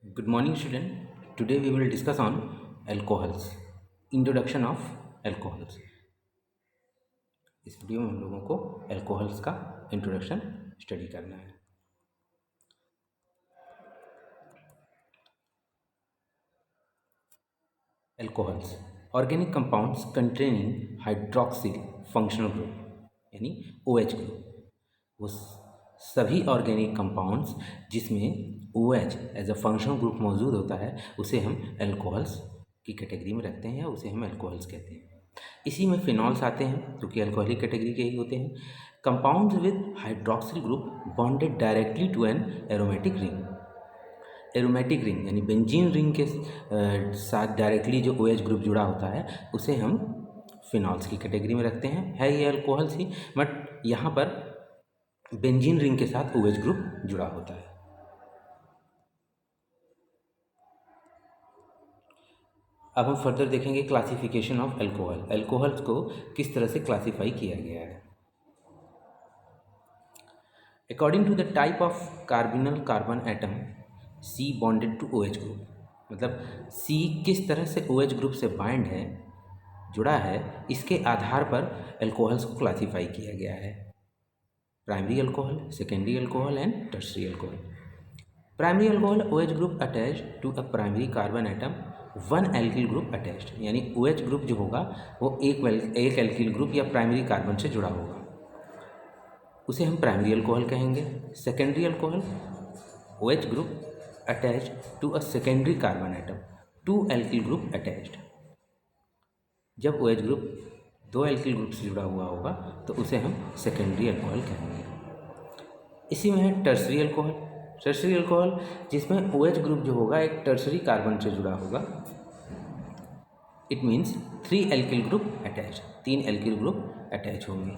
Good morning, student. Today we will discuss on alcohols. Introduction of alcohols. इस video में हम लोगों को alcohols का इंट्रोडक्शन स्टडी करना है. Alcohols, organic compounds containing hydroxyl functional group यानी OH ग्रुप. वो सभी ऑर्गेनिक कंपाउंड्स जिसमें OH as a functional group मौजूद होता है उसे हम अल्कोहल्स की कैटेगरी में रखते हैं या उसे हम अल्कोहल्स कहते हैं. इसी में फिनॉल्स आते हैं जो कि अल्कोहलिक कैटेगरी के ही होते हैं. Compounds with hydroxyl group bonded directly to an aromatic ring. Aromatic ring यानी बेंजीन रिंग के साथ डायरेक्टली जो OH ग्रुप जुड़ा होता है उसे हम फिनॉल्स की कैटेगरी में रखते हैं. है ये अल्कोहल्स ही, बट यहाँ पर बेंजीन रिंग के साथ OH ग्रुप जुड़ा होता है. अब हम फर्दर देखेंगे क्लासिफिकेशन ऑफ अल्कोहल. अल्कोहल्स को किस तरह से क्लासिफाई किया गया है. According to the type of carbinol carbon atom C bonded to OH group, मतलब C किस तरह से OH ग्रुप से बाइंड है, जुड़ा है, इसके आधार पर अल्कोहल्स को क्लासिफाई किया गया है. Primary alcohol, secondary alcohol and tertiary alcohol. Primary alcohol OH group attached to a primary carbon atom, one alkyl group attached, यानी OH ग्रुप जो होगा वो एक एल्किल ग्रुप या प्राइमरी कार्बन से जुड़ा होगा, उसे हम प्राइमरी अल्कोहल कहेंगे. Secondary alcohol OH group attached to a secondary carbon atom, two alkyl group attached. जब OH ग्रुप दो एल्किल ग्रुप से जुड़ा हुआ होगा तो उसे हम सेकेंडरी अल्कोहल कहेंगे. इसी में है टर्शरी अल्कोहल. टर्शरी अल्कोहल जिसमें OH ग्रुप जो होगा एक टर्शरी कार्बन से जुड़ा होगा. It means 3 alkyl group attach, 3 alkyl group attach होंगे.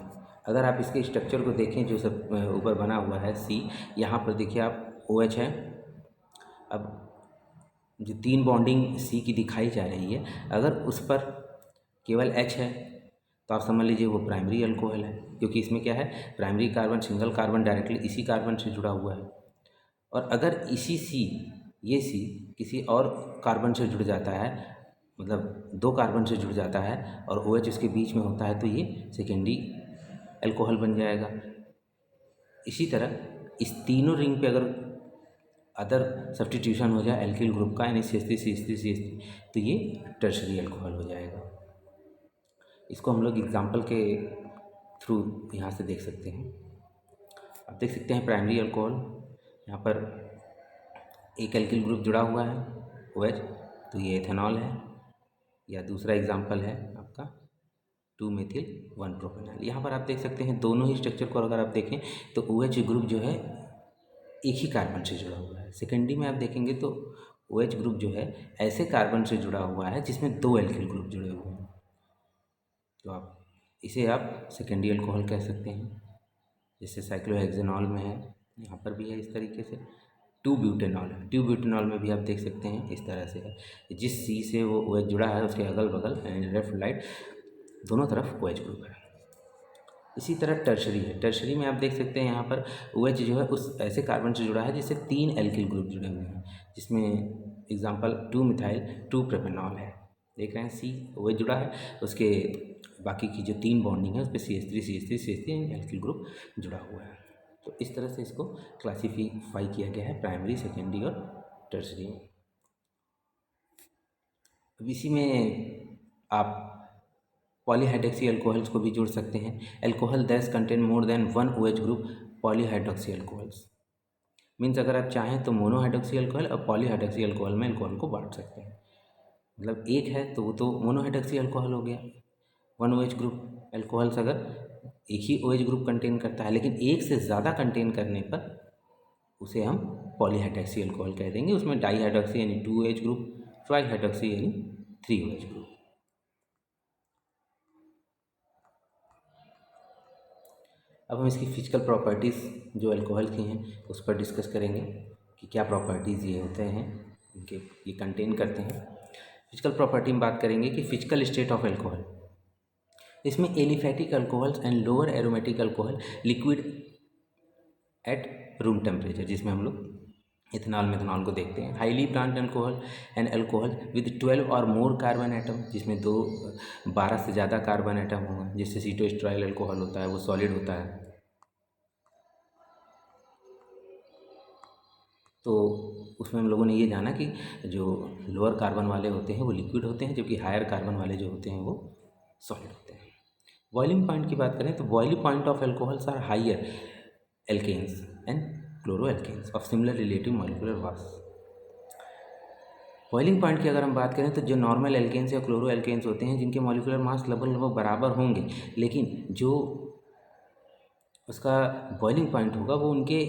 अगर आप इसके स्ट्रक्चर को देखें जो सब ऊपर बना हुआ है C, यहाँ पर देखिए आप OH है. अब जो 3 बॉन्डिंग C की दिखाई जा रही है, अगर उस पर केवल H है तो आप समझ लीजिए वो प्राइमरी अल्कोहल है, क्योंकि इसमें क्या है, primary carbon, single carbon directly इसी कार्बन से जुड़ा हुआ है. और अगर इसी ये C किसी और कार्बन से जुड़ जाता है, मतलब 2 कार्बन से जुड़ जाता है और OH उसके बीच में होता है तो ये सेकेंडरी अल्कोहल बन जाएगा. इसी तरह इस तीनों रिंग पे अगर अदर सब्स्टिट्यूशन हो जाए एल्किल ग्रुप का, यानी CH3 तो ये टर्शरी अल्कोहल हो जाएगा. इसको हम लोग एग्जाम्पल के थ्रू यहाँ से देख सकते हैं. आप देख सकते हैं प्राइमरी अल्कोहल, यहाँ पर एक एल्किल ग्रुप जुड़ा हुआ है OH, तो ये एथेनॉल है. या दूसरा एग्जाम्पल है आपका 2-मेथिल-1-प्रोपेनॉल. यहाँ पर आप देख सकते हैं दोनों ही स्ट्रक्चर को अगर आप देखें तो OH ग्रुप जो है एक ही कार्बन से जुड़ा हुआ है. सेकेंडरी में आप देखेंगे तो OH ग्रुप जो है ऐसे कार्बन से जुड़ा हुआ है जिसमें 2 एल्किल ग्रुप जुड़े हुए हैं, तो आप सेकेंडरी अल्कोहल कह सकते हैं. जैसे साइक्लोहेक्सेनॉल में है, यहाँ पर भी है इस तरीके से. 2-ब्यूटेनॉल में भी आप देख सकते हैं इस तरह से है. जिस C से वो OH जुड़ा है उसके अगल बगल लेफ्ट राइट दोनों तरफ OH ग्रुप है. इसी तरह टर्शरी है. टर्शरी में आप देख सकते हैं यहाँ पर OH जो है उस ऐसे कार्बन से जुड़ा है जिससे 3 एल्किल ग्रुप जुड़े हुए हैं, जिसमें एग्जाम्पल 2-मिथाइल-2-प्रोपेनॉल है. देख रहे हैं C OH जुड़ा है, उसके बाकी की जो 3 बॉन्डिंग है उस पर CH3 एल्किल ग्रुप जुड़ा हुआ है. तो इस तरह से इसको क्लासीफाई किया गया है प्राइमरी, सेकेंडरी और टर्शरी. अब इसी में आप पॉलीहाइड्रोक्सी अल्कोहल्स को भी जोड़ सकते हैं. Alcohol that contain more than 1 OH group, polyhydroxy alcohols. Means अगर आप चाहें तो मोनोहाइड्रोक्सी अल्कोहल और पॉलीहाइड्रोक्सी अल्कोहल में अल्कोहल को बांट सकते हैं. मतलब एक है तो वो तो मोनोहाइड्रोक्सी अल्कोहल हो गया. 1 OH ग्रुप अल्कोहल्स अगर एक ही OH ग्रुप कंटेन करता है, लेकिन एक से ज़्यादा कंटेन करने पर उसे हम पॉलीहाइड्रोक्सी अल्कोहल कह देंगे. उसमें डाईहाइड्रोक्सी यानी 2 OH ग्रुप, ट्राईहाइड्रोक्सी यानी 3 OH ग्रुप. अब हम इसकी फिजिकल प्रॉपर्टीज़ जो अल्कोहल की हैं उस पर डिस्कस करेंगे कि क्या प्रॉपर्टीज़ ये होते हैं, इनके ये कंटेन करते हैं. फिजिकल प्रॉपर्टी में बात करेंगे कि फिजिकल स्टेट ऑफ अल्कोहल. इसमें aliphatic alcohols and lower aromatic alcohol liquid at room temperature, जिसमें हम लोग इथेनॉल मेथनॉल को देखते हैं। Highly brand alcohol and alcohol with 12 और मोर कार्बन एटम, जिसमें 12 से ज़्यादा कार्बन एटम होंगे, जिससे सीटोस्ट्राइल अल्कोहल होता है वो सॉलिड होता है। तो उसमें हम लोगों ने ये जाना कि जो लोअर कार्बन वाले होते हैं वो लिक्विड होते हैं, जबकि हायर कार्बन वाले जो होते हैं वो सॉलिड होते हैं। बॉइलिंग पॉइंट की बात करें तो boiling point of alcohols are higher alkanes and chloroalkanes of similar relative molecular mass. Boiling point की अगर हम बात करें तो जो नॉर्मल एल्केन्स या क्लोरो एल्केन्स होते हैं जिनके मॉलिक्यूलर मास लगभग बराबर होंगे, लेकिन जो उसका बॉइलिंग पॉइंट होगा वो उनके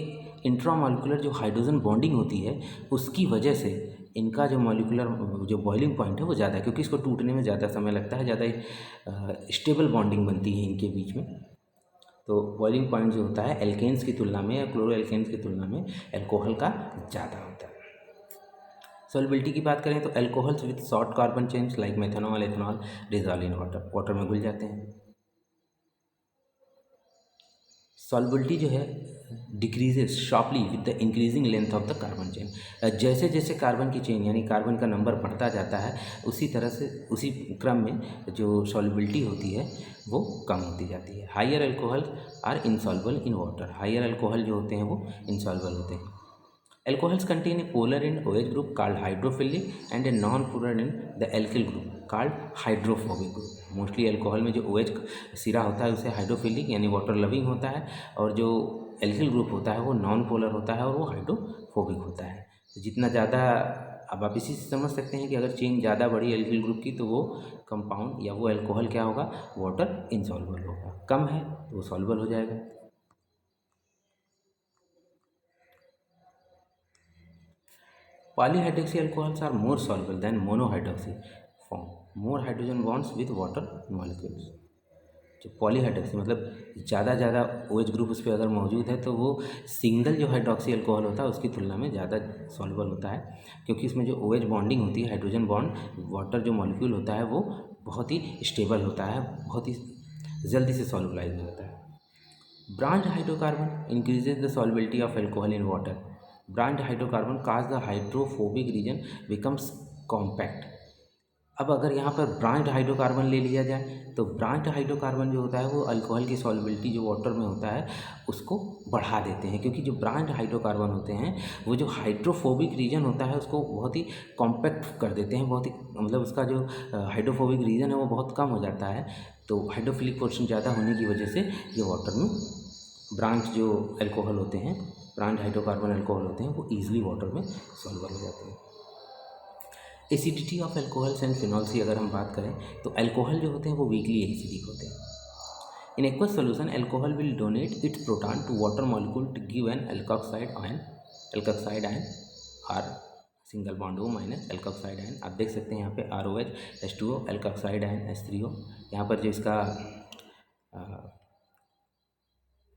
इंट्रामॉलिक्यूलर जो हाइड्रोजन बॉन्डिंग होती है उसकी वजह से इनका जो मॉलिक्यूलर जो बॉइलिंग पॉइंट है वो ज़्यादा है, क्योंकि इसको टूटने में ज़्यादा समय लगता है, ज़्यादा स्टेबल बॉन्डिंग बनती है इनके बीच में। तो बॉइलिंग पॉइंट जो होता है एल्केन्स की तुलना में या क्लोरो एल्केन्स की तुलना में अल्कोहल का ज़्यादा होता है। सॉल्युबिलिटी की बात करें तो alcohols with short carbon chains like methanol ethanol dissolve in water, water में घुल जाते हैं। सॉल्युबिलिटी जो है decreases sharply with the increasing length of the carbon chain. जैसे जैसे कार्बन की चेन यानी कार्बन का नंबर बढ़ता जाता है उसी तरह से उसी क्रम में जो सॉल्युबिलिटी होती है वो कम होती जाती है। Higher alcohol are insoluble in water, higher alcohol जो होते हैं वो इनसॉल्युबल होते हैं। Alcohols contain a polar in OH group called hydrophilic and a non-polar in the alkyl group called hydrophobic group. Mostly alcohol में जो OH सिरा होता है उसे हाइड्रोफिलिक यानी वाटर लविंग होता है, और जो एल्किल ग्रुप होता है वो नॉन पोलर होता है और वो हाइड्रोफोबिक होता है। तो जितना ज़्यादा, अब आप इसी से समझ सकते हैं कि अगर चेन ज़्यादा बड़ी एल्किल ग्रुप की तो वो कंपाउंड या वो अल्कोहल क्या होगा, वाटर इनसॉल्युबल होगा। कम है तो वो सॉल्युबल हो जाएगा। Polyhydroxy alcohols are more soluble than monohydroxy form, more hydrogen bonds with water molecules। जो पॉलीहाइड्रोक्सी मतलब ज़्यादा OH ग्रुप उस पर अगर मौजूद है तो वो सिंगल जो हाइड्रोक्सी अल्कोहल होता है उसकी तुलना में ज़्यादा सॉल्युबल होता है, क्योंकि इसमें जो OH बॉन्डिंग होती है, हाइड्रोजन बॉन्ड वाटर जो मॉलिक्यूल होता है वो बहुत ही स्टेबल होता है, बहुत ही जल्दी से सॉल्युबलाइज हो जाता है। Branched hydrocarbon increases the solubility of alcohol in water. Branched hydrocarbon cause the hydrophobic region becomes compact। अब अगर यहाँ पर ब्रांच्ड हाइड्रोकार्बन ले लिया जाए तो ब्रांच्ड हाइड्रोकार्बन जो होता है वो अल्कोहल की सॉल्युबिलिटी जो वाटर में होता है उसको बढ़ा देते हैं, क्योंकि जो ब्रांच्ड हाइड्रोकार्बन होते हैं वो जो हाइड्रोफोबिक रीजन होता है उसको बहुत ही कॉम्पैक्ट कर देते हैं, बहुत ही मतलब उसका जो हाइड्रोफोबिक रीजन है वो बहुत कम हो जाता है। तो हाइड्रोफिलिक पोर्शन ज़्यादा होने की वजह से ये वाटर में ब्रांच जो अल्कोहल होते हैं, ब्रांच हाइड्रोकार्बन अल्कोहल होते हैं वो ईजिली वाटर में सॉल्युबल हो जाते हैं। Acidity of alcohols and phenols की अगर हम बात करें तो अल्कोहल जो होते हैं वो वीकली एसिडिक होते हैं। In aqueous solution alcohol will donate its proton to water molecule to give an alkoxide ion R single bond O minus alkoxide ion. आप देख सकते हैं यहाँ पे ROH H2O alkoxide ion H3O। यहाँ पर जो इसका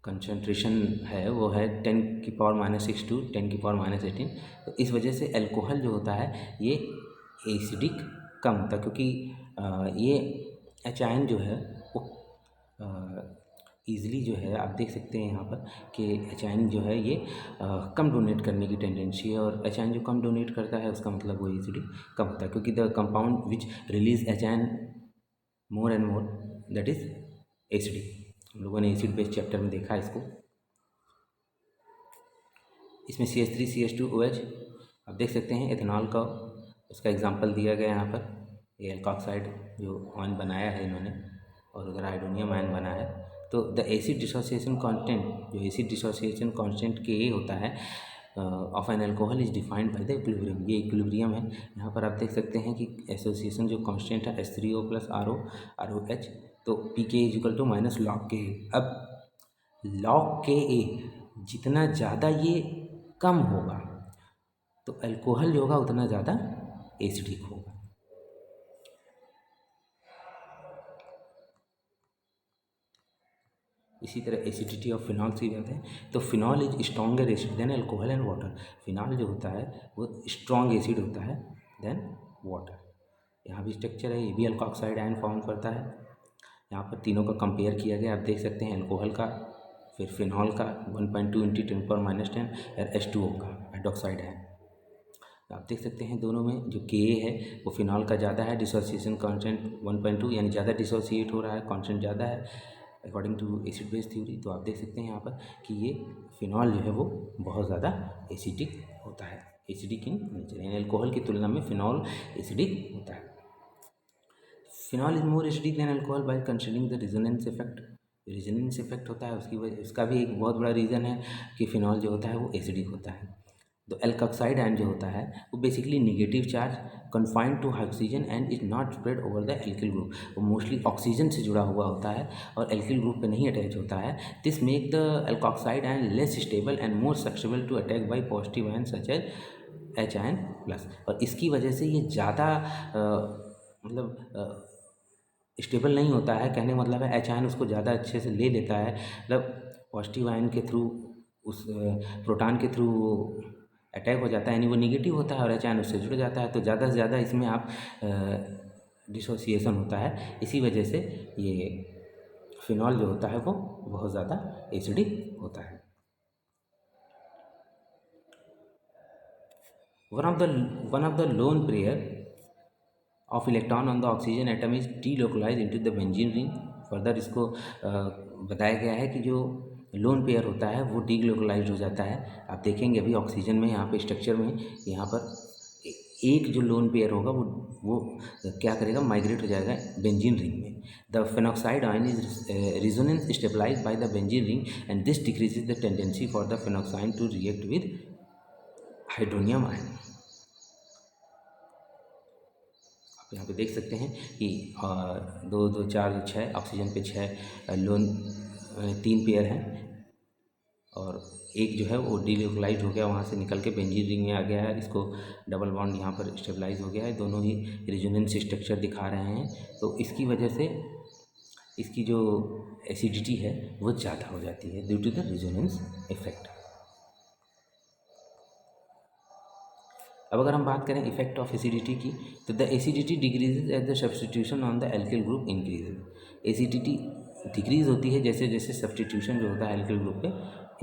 कंसंट्रेशन है वो है 10⁻⁻⁶ टू 10⁻⁻18। तो इस वजह से अल्कोहल जो होता है ये एसिडिक कम होता है, क्योंकि ये एच आयन जो है वो ईज़िली जो है आप देख सकते हैं यहाँ पर कि एच आयन जो है ये कम डोनेट करने की टेंडेंसी है, और एच आयन जो कम डोनेट करता है उसका मतलब वो एसिडिक कम होता है, क्योंकि the compound which release H ion more and more that is acidic. हम लोगों ने एसिड बेस चैप्टर में देखा है इसको। इसमें CH3CH2OH आप देख सकते हैं एथेनॉल का उसका एग्जांपल दिया गया यहाँ पर, ये एल्कोक्साइड जो आयन बनाया है इन्होंने और उधर हाइड्रोनियम आयन बना है। तो द एसिड डिसोसिएशन कांस्टेंट, जो एसिड डिसोसिएशन कांस्टेंट Ka होता है of an alcohol is defined by the equilibrium. ये इक्विलिब्रियम है। यहाँ पर आप देख सकते हैं कि एसोसिएशन जो कांस्टेंट है H3O प्लस ROH, तो Pk is to minus log Ka। अब लॉग Ka जितना ज़्यादा ये कम होगा तो अल्कोहल जो होगा उतना ज़्यादा एसिडिक होगा। इसी तरह एसिडिटी ऑफ फिनॉल की बात है तो phenol is stronger acid than alcohol and water. Phenol जो होता है वो स्ट्रॉन्ग एसिड होता है देन वाटर। यहाँ भी स्ट्रक्चर है, ये भी अल्कोक्साइड आयन फॉर्म करता है। यहाँ पर तीनों का कंपेयर किया गया, आप देख सकते हैं अल्कोहल का फिर फिनॉल का 1.2 इंटू 10⁻⁻10 और H2O का हाइड्रोक्साइड है। आप देख सकते हैं दोनों में जो Ka है वो फिनॉल का ज़्यादा है, डिसोसिएशन कांस्टेंट 1.2 यानी ज़्यादा डिसोसिएट हो रहा है, कांस्टेंट ज़्यादा है according to acid base theory. तो आप देख सकते हैं यहाँ पर कि ये फिनॉल जो है वो बहुत ज़्यादा एसिडिक होता है, एसिडिक इन नेचर, यानी अल्कोहल की तुलना में फिनॉल एसिडिक होता है। Phenol is more acidic than alcohol by considering the resonance effect. Resonance effect होता है उसकी वजह, उसका भी एक बहुत बड़ा रीज़न है कि फिनॉल जो होता है वो एसिडिक होता है। तो एल्कोक्साइड आयन जो होता है वो basically negative charge confined to oxygen and is not spread over the alkyl group. वो मोस्टली ऑक्सीजन से जुड़ा हुआ होता है और एल्किल ग्रुप पे नहीं अटैच होता है। This make the alkoxide ion less stable and more susceptible to attack by positive ion such as H ion plus. और इसकी वजह से ये ज़्यादा मतलब स्टेबल नहीं होता है, कहने का मतलब है एच आयन उसको ज़्यादा अच्छे से ले लेता है, मतलब पॉजिटिव आयन के थ्रू उस प्रोटॉन के थ्रू अटैक हो जाता है, यानी वो निगेटिव होता है और एच आयन उससे जुड़ जाता है, तो ज़्यादा से ज़्यादा इसमें आप डिसोसिएशन होता है। इसी वजह से ये फिनॉल जो होता है वो बहुत ज़्यादा एसिडिक होता है। One of the lone pair of electron on the oxygen atom is delocalize into the benzene ring. Further इसको बताया गया है कि जो लोन पेयर होता है वो डीलोकलाइज हो जाता है। आप देखेंगे अभी ऑक्सीजन में यहाँ पे स्ट्रक्चर में यहाँ पर एक जो लोन पेयर होगा वो क्या करेगा, माइग्रेट हो जाएगा बेंजीन रिंग में। The phenoxide ion is resonance stabilise by the benzene ring and this decreases the tendency for the phenoxide to react with hydronium ion. यहाँ पे देख सकते हैं कि 2 2 4 6 ऑक्सीजन पे 6 लोन 3 पेयर हैं और एक जो है वो डीलोकलाइज हो गया, वहाँ से निकल के बेंजीन रिंग में आ गया है। इसको डबल बॉन्ड यहाँ पर स्टेबलाइज हो गया है, दोनों ही रेजोनेंस स्ट्रक्चर दिखा रहे हैं। तो इसकी वजह से इसकी जो एसिडिटी है वो ज़्यादा हो जाती है due to the resonance effect. अब अगर हम बात करें इफेक्ट ऑफ एसिडिटी की, तो the acidity decreases as the substitution on the alkyl group increases. Acidity decrease होती है जैसे जैसे सब्सटीट्यूशन जो होता है एल्किल ग्रुप पे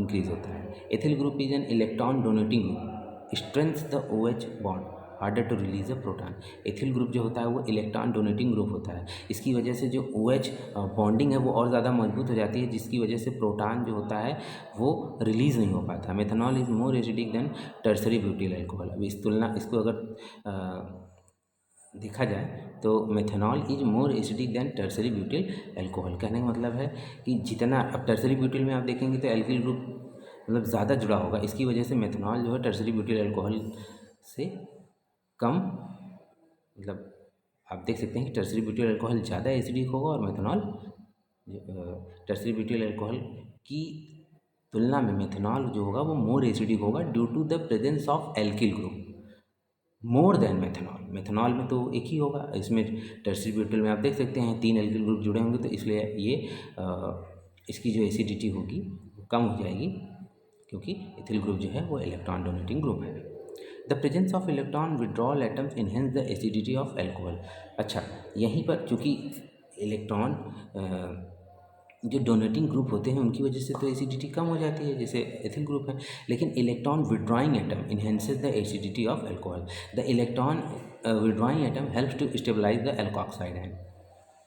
इंक्रीज होता है। Ethyl group is an electron donating group, strengths the OH bond harder to release a proton. Ethyl group जो होता है वो इलेक्ट्रॉन डोनेटिंग ग्रुप होता है, इसकी वजह से जो OH बॉन्डिंग है वो और ज़्यादा मजबूत हो जाती है, जिसकी वजह से प्रोटॉन जो होता है वो रिलीज़ नहीं हो पाता। Methanol is more acidic then tertiary butyl alcohol. अब इस तुलना इसको अगर देखा जाए तो methanol is more acidic then tertiary butyl alcohol. कहने का मतलब है कि जितना अब टर्सरी ब्यूटिल में आप देखेंगे तो एल्किल ग्रुप मतलब ज़्यादा जुड़ा होगा, इसकी वजह से मेथनॉल जो है टर्सरी ब्यूटिल अल्कोहल से कम, मतलब आप देख सकते हैं कि टर्सरी ब्यूटिल अल्कोहल ज़्यादा एसिडिक होगा और मेथनॉल टर्सरी ब्यूटिल अल्कोहल की तुलना में मेथनॉल जो होगा वो मोर एसिडिक होगा due to the presence of alkyl group more than methanol. Methanol में तो एक ही होगा, इसमें टर्सरी ब्यूटिल में आप देख सकते हैं 3 एल्किल ग्रुप जुड़े होंगे, तो इसलिए ये इसकी जो एसिडिटी होगी वो कम हो जाएगी, क्योंकि एथिल ग्रुप जो है वो इलेक्ट्रॉन डोनेटिंग ग्रुप है। The presence of electron withdrawal atoms enhance the acidity of alcohol. अच्छा, यहीं पर चूँकि इलेक्ट्रॉन जो डोनेटिंग ग्रुप होते हैं उनकी वजह से तो एसिडिटी कम हो जाती है, जैसे एथिल ग्रुप है, लेकिन electron withdrawing atom enhances the acidity of alcohol. The electron withdrawing atom helps to stabilise the alkoxide ion.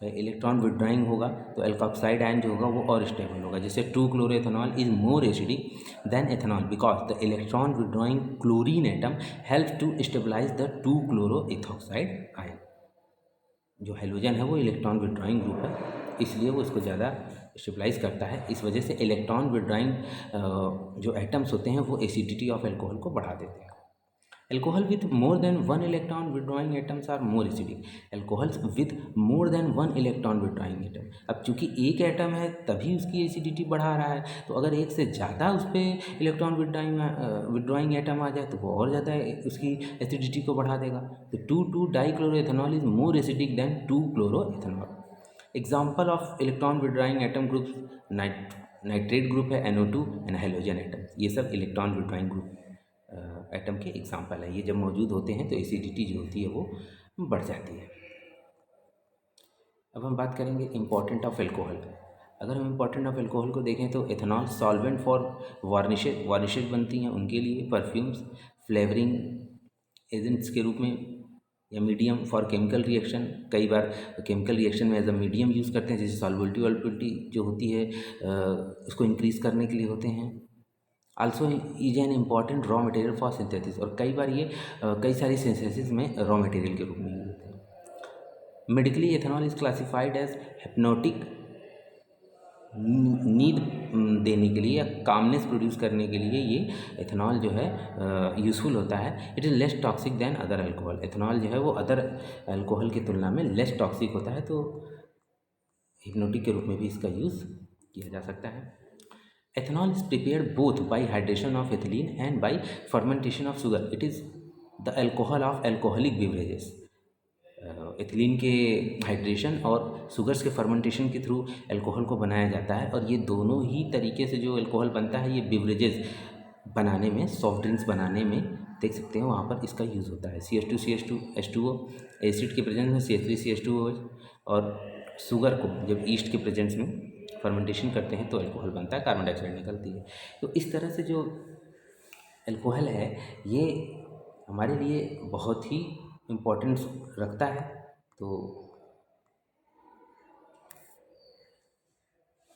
Electron withdrawing होगा तो एल्कोक्साइड आयन जो होगा वो और स्टेबल होगा। जैसे two chloroethanol is more acidic than ethanol because the electron withdrawing chlorine atom help to stabilise the two chloroethoxide ion. जो halogen है वो इलेक्ट्रॉन विड्रॉइंग ग्रुप है, इसलिए वो इसको ज़्यादा स्टेबलाइज करता है। इस वजह से इलेक्ट्रॉन विड्रॉइंग जो एटम्स होते हैं वो एसिडिटी ऑफ एल्कोहल को बढ़ा देते हैं। Alcohol with more than 1 electron withdrawing atoms are more acidic. Alcohols with more than 1 electron withdrawing atom, अब चूंकि एक एटम है तभी उसकी एसिडिटी बढ़ा रहा है, तो अगर एक से ज़्यादा उस पर इलेक्ट्रॉन विड्रॉइंग एटम आ जाए तो वो और ज़्यादा उसकी एसिडिटी को बढ़ा देगा। तो two two dichloroethanol is more acidic than two chloroethanol. Example of electron withdrawing atom group nitrate group है NO2 एंड हेलोजन एटम। ये सब इलेक्ट्रॉन विड्रॉइंग ग्रुप एटम के एग्जाम्पल है। ये जब मौजूद होते हैं तो एसिडिटी जो होती है वो बढ़ जाती है। अब हम बात करेंगे इम्पॉर्टेंट ऑफ एल्कोहल। अगर हम इम्पोर्टेंट ऑफ एल्कोहल को देखें तो एथेनॉल सॉल्वेंट फॉर वार्निशेज बनती हैं उनके लिए, परफ्यूम्स, फ्लेवरिंग एजेंट्स के रूप में, या मीडियम फॉर केमिकल रिएक्शन, कई बार केमिकल रिएक्शन में एज अ मीडियम यूज़ करते हैं, जैसे सॉल्बिलिटी वॉल्बिलिटी जो होती है उसको इंक्रीज़ करने के लिए होते हैं। Also is an important raw material for synthesis, और कई बार ये कई सारी सिंथेसिस में रॉ मटेरियल के रूप में यूज होते हैं। Medically ethanol is classified as hypnotic, नींद देने के लिए या कामनेस प्रोड्यूस करने के लिए ये एथेनॉल जो है यूज़फुल होता है। It is less toxic than other alcohol, ethanol जो है वो अदर अल्कोहल की तुलना में लेस टॉक्सिक होता है, तो हिप्नोटिक के रूप में भी इसका यूज़ किया जा सकता है। Ethanol is prepared both by hydration of ethylene and by fermentation of sugar. It is the alcohol of alcoholic beverages. Ethylene के हाइड्रेशन और शुगर्स के फर्मेंटेशन के थ्रू अल्कोहल को बनाया जाता है, और ये दोनों ही तरीके से जो अल्कोहल बनता है ये बेवरेजेस बनाने में, सॉफ्ट ड्रिंक्स बनाने में देख सकते हैं वहाँ पर इसका यूज़ होता है। CH2CH2H2O एसिड के प्रेजेंस में CH3CH2OH, और शुगर को जब ईस्ट के प्रेजेंस में फर्मेंटेशन करते हैं तो अल्कोहल बनता है, कार्बन डाइऑक्साइड निकलती है। तो इस तरह से जो अल्कोहल है ये हमारे लिए बहुत ही इम्पोर्टेंस रखता है। तो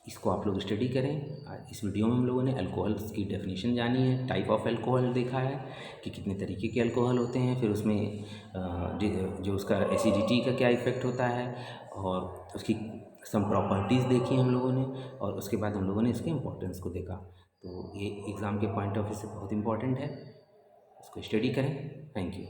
इसको आप लोग स्टडी करें। इस वीडियो में हम लोगों ने अल्कोहल्स की डेफिनेशन जानी है, टाइप ऑफ अल्कोहल देखा है कि कितने तरीके के अल्कोहल होते हैं, फिर उसमें जो उसका एसिडिटी का क्या इफ़ेक्ट होता है, और उसकी सम प्रॉपर्टीज़ देखी हम लोगों ने, और उसके बाद हम लोगों ने इसके इम्पोर्टेंस को देखा। तो ये एग्ज़ाम के पॉइंट ऑफ व्यू से बहुत इम्पॉर्टेंट है, इसको स्टडी करें। Thank you.